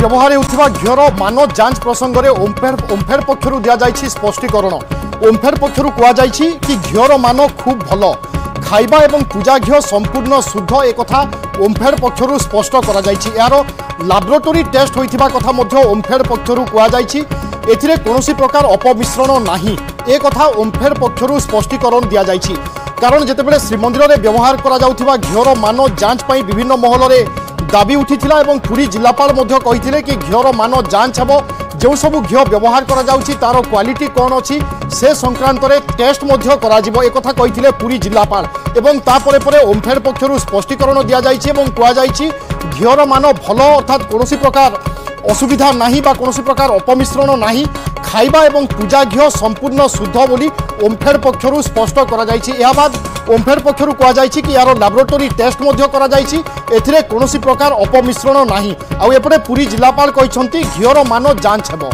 व्यवहार होता घीर मान जांच प्रसंग में ओमफेड पक्षर दि जाए स्पष्टीकरण। ओमफेड पक्षर कहुई कि घीर मान खूब भल खाइबा एवं पूजा घी संपूर्ण शुद्ध एक ओमफेड पक्षर स्पष्ट यार लैबोरेटरी टेस्ट होइथिबा कथा मध्य ओमफेड पक्षर कहुई एथिरे कौनसी प्रकार अपमिश्रण नाही एक ओमफेड पक्षर स्पष्टीकरण दि जाए। कारण जितेबाला श्रीमंदिर में व्यवहार करा घीर मान जांच पाई विभिन्न महल में दाबी उठीथिला एवं पुरी जिलापाल मध्य कहिथिले कि घीर मान जांच हेबो जो सब घी व्यवहार करा जाउछि तार क्वालिटी कौन अच्छी से संक्रांत में टेस्ट मध्य करा जिवो एक कथा कहिथिले पुरी जिलापाल एवं तापरे परे ओमफेड पक्षर स्पष्टीकरण दि जाइछि एवं कुआ जाइछि घीर मान भल अर्थात कौनसी प्रकार असुविधा नाही बा कौनसी प्रकार अपमिश्रण नाही खाइबा एवं पूजा घी संपूर्ण शुद्ध बोली ओमफेड पक्षर स्पष्ट करा जाइछि। या बाद ओमफेड पक्षर कहुई कि यार लैबोरेटरी टेस्ट मध्य करा जाइछि एथिरे कौनसी प्रकार अपमिश्रण नाही। आउ एपटे पुरी जिलापाल कहिसंती घीर मान जांच हेबो।